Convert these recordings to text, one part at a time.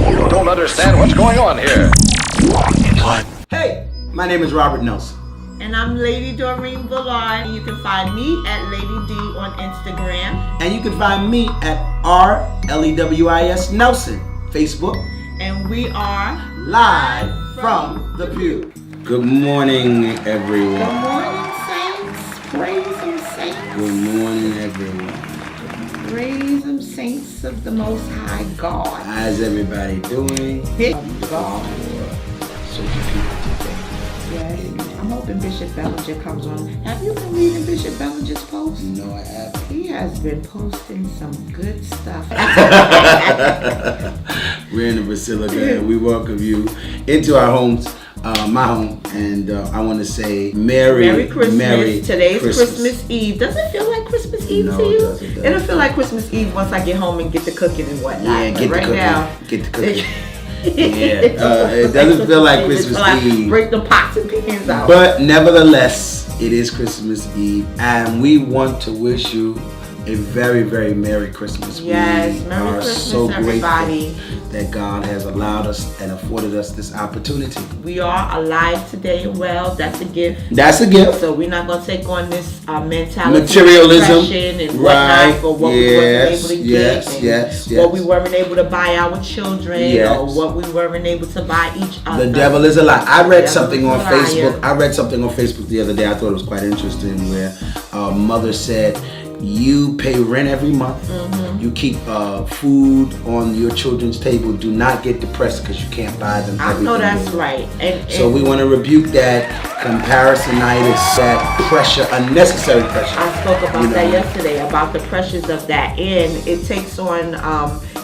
You don't understand what's going on here. What? Hey, my name is Robert Nelson. And I'm Lady Dorene Bullard. You can find me at Lady D on Instagram. And you can find me at RLEWIS Nelson, Facebook. And we are live from the pew. Good morning, everyone. Good morning, saints. Praise Him, saints. Good morning, everyone. Praise Him, saints of the Most High God. How's everybody doing? God. Certain people today. Yes. I'm hoping Bishop Bellinger comes on. Have you been reading Bishop Bellinger's posts? No, I haven't. He has been posting some good stuff. We're in the Basilica and we welcome you into our homes, my home, and I want to say Merry Christmas. Today's Christmas. Christmas Eve. Does it feel like Christmas Eve No, to you? it doesn't. It'll feel like Christmas Eve once I get home and get the cooking and whatnot. Yeah, get right the cooking. now, Get the cooking. It doesn't feel like Christmas Eve. Break the pots and pans out. But nevertheless, it is Christmas Eve, and we want to wish you a very, very Merry Christmas. Yes, we Merry are Christmas, so everybody. grateful that God has allowed us and afforded us this opportunity. We are alive today and well. That's a gift. That's a gift. So we're not going to take on this mentality, materialism, and whatnot for what we weren't able to get, yes, what we weren't able to buy our children, yes. or what we weren't able to buy each other. The devil is a lie. I read something on Facebook. Facebook the other day. I thought it was quite interesting, where a mother said, you pay rent every month. Mm-hmm. You keep food on your children's table. Do not get depressed because you can't buy them. I know that's right. And so we want to rebuke that comparisonitis, that pressure, unnecessary pressure. I spoke about that yesterday, about the pressures of that, and it takes on.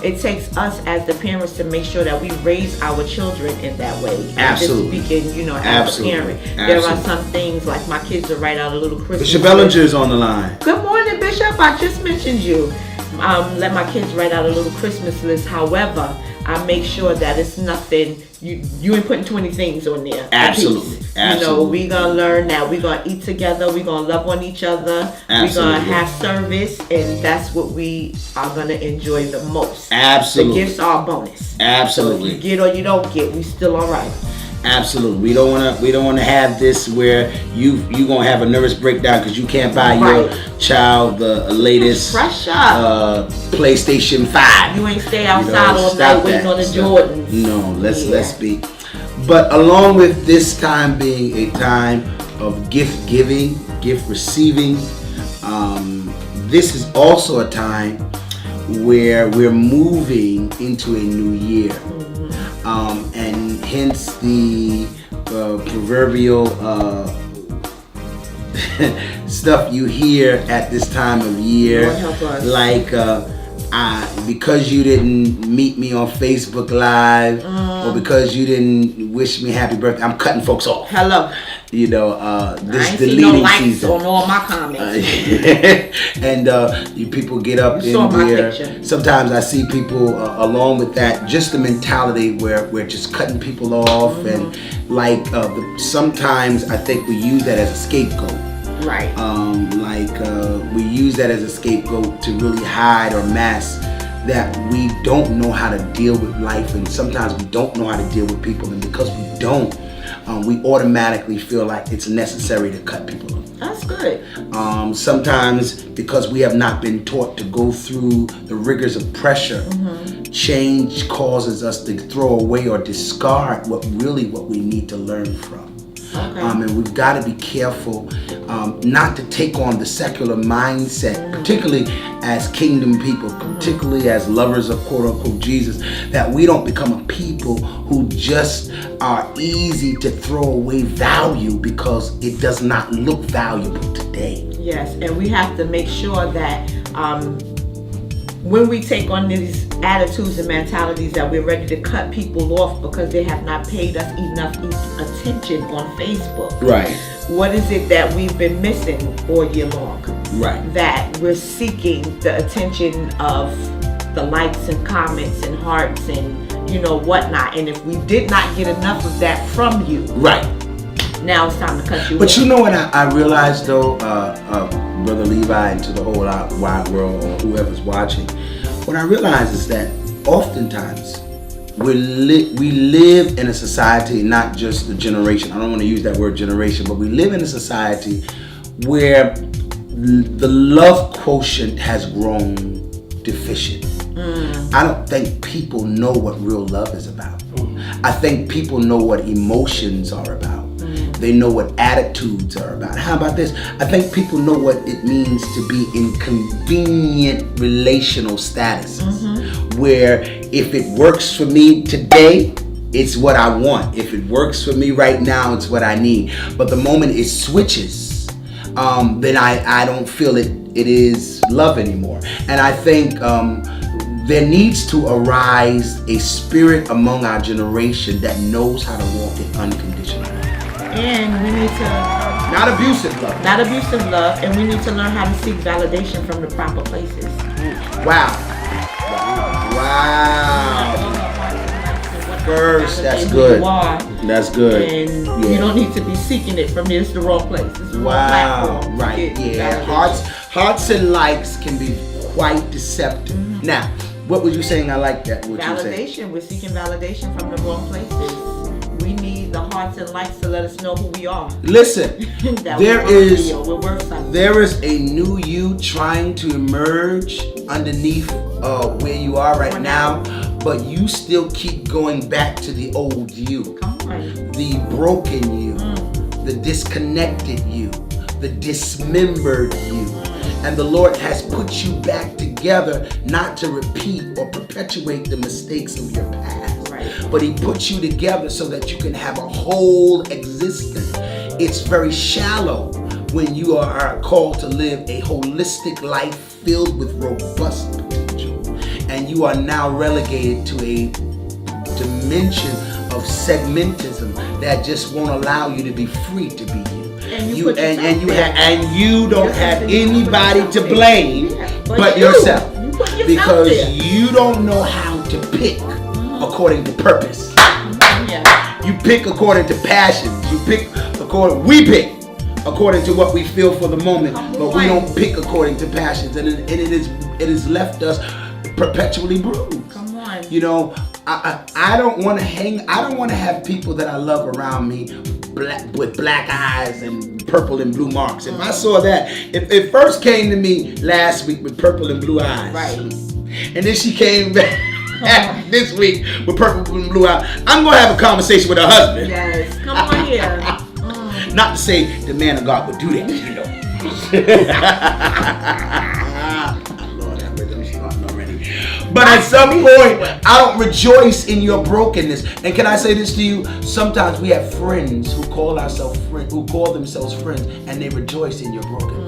It takes us as the parents to make sure that we raise our children in that way. Absolutely. Just speaking, as a parent. There are some things, like my kids will write out a little Christmas Bishop Bellinger is on the line. Good morning, Bishop. I just mentioned you. Let my kids write out a little Christmas list. However, I make sure that it's nothing, you ain't putting 20 things on there. Absolutely. Absolutely. We're going to learn that we're going to eat together. We're going to love on each other. Absolutely. We're going to have service. And that's what we are going to enjoy the most. Absolutely. The gifts are a bonus. Absolutely. So if you get or you don't get, we still all right. Absolutely. We don't want to have this where you gonna have a nervous breakdown because you can't buy your child the latest PlayStation 5. You ain't stay outside all night waiting on the Jordans. No, let's be. But along with this time being a time of gift giving, gift receiving, this is also a time where we're moving into a new year. And hence the proverbial stuff you hear at this time of year, like because you didn't meet me on Facebook Live, or because you didn't wish me happy birthday, I'm cutting folks off. Hello. This I deleting no likes season on all my comments. And you people get up in there. Sometimes I see people along with that, just the mentality where we're just cutting people off, and sometimes I think we use that as a scapegoat. Right. We use that as a scapegoat to really hide or mask that we don't know how to deal with life, and sometimes we don't know how to deal with people, and because we don't, we automatically feel like it's necessary to cut people off. That's good. Sometimes because we have not been taught to go through the rigors of pressure, change causes us to throw away or discard what we need to learn from. Okay. And we've got to be careful not to take on the secular mindset, particularly as kingdom people, particularly as lovers of quote-unquote Jesus, that we don't become a people who just are easy to throw away value because it does not look valuable today. Yes, and we have to make sure that when we take on these attitudes and mentalities, that we're ready to cut people off because they have not paid us enough attention on Facebook. Right. What is it that we've been missing all year long? Right. That we're seeking the attention of the likes and comments and hearts and whatnot. And if we did not get enough of that from you, right, now it's time to cut you off. But you know what I realized though, Brother Levi, and to the whole wide world or whoever's watching, what I realize is that oftentimes we live in a society, not just the generation. I don't want to use that word generation, but we live in a society where the love quotient has grown deficient. I don't think people know what real love is about. I think people know what emotions are about. They know what attitudes are about. How about this? I think people know what it means to be in convenient relational statuses, where if it works for me today, it's what I want. If it works for me right now, it's what I need. But the moment it switches, then I don't feel it is love anymore. And I think there needs to arise a spirit among our generation that knows how to walk in unconditional love. And we need to Not abusive love. not abusive love, and we need to learn how to seek validation from the proper places. Wow. First, that's good. That's good. And you don't need to be seeking it from this the wrong place. It's the wrong platform to Right. get Yeah. validation. Hearts and likes can be quite deceptive. Now, what were you saying? I like that. What you saying? Validation. We're seeking validation from the wrong places. We need the hearts and likes to let us know who we are. Listen, That there we're worthy is or we're worth something. there is a new you trying to emerge underneath where you are right now, but you still keep going back to the old you, Come on. the broken you, the disconnected you, the dismembered you. And the Lord has put you back together not to repeat or perpetuate the mistakes of your past. Right. But He puts you together so that you can have a whole existence. It's very shallow when you are called to live a holistic life filled with robust potential. And you are now relegated to a dimension of segmentism that just won't allow you to be free to be you. And you don't have anybody to blame but yourself. You put yourself Because there. you don't know how to pick according to purpose. Yeah. You pick according to passions. We pick according to what we feel for the moment, but we don't pick according to passions, and it has left us perpetually bruised. Come on. You know, I don't want to have people that I love around me with black eyes and purple and blue marks. If I saw that, if it first came to me last week with purple and blue eyes, Right. and then she came back this week with purple and blue eyes, I'm going to have a conversation with her husband. Yes. Come on here. Not to say the man of God would do that, you know. Lord have mercy, she's not already. But at some point, I don't rejoice in your brokenness. And can I say this to you? Sometimes we have friends who call themselves friends, and they rejoice in your brokenness.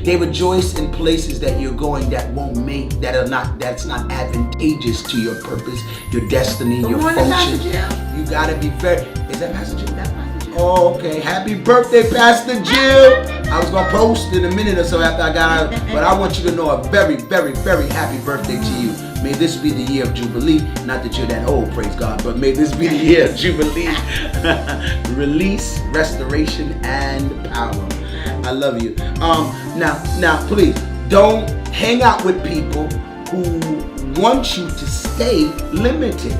They rejoice in places that you're going that's not advantageous to your purpose, your destiny, your function. You gotta be is that Pastor Jill? That's Pastor Jill. Oh, okay. Happy birthday, Pastor Jill. I was gonna post in a minute or so after I got out, but I want you to know a very, very, very happy birthday to you. May this be the year of Jubilee. Not that you're that old, praise God, but may this be the year of Jubilee. Release, restoration, and power. I love you. Now, please don't hang out with people who want you to stay limited,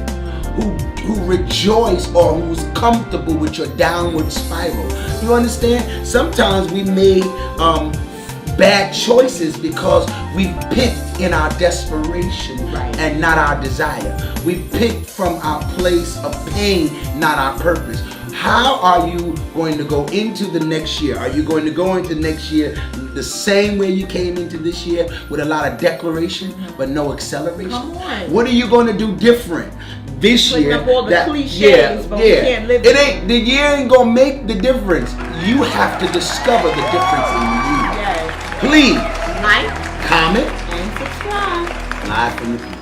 who rejoice or who's comfortable with your downward spiral. You understand? Sometimes we made bad choices because we picked in our desperation and not our desire. We picked from our place of pain, not our purpose. How are you going to go into the next year? Are you going to go into next year the same way you came into this year with a lot of declaration but no acceleration? Come on. What are you going to do different this Putting year? up all the cliches, but we can't live the year ain't gonna make the difference. You have to discover the difference in you. Yes. Please Like comment and subscribe. live from the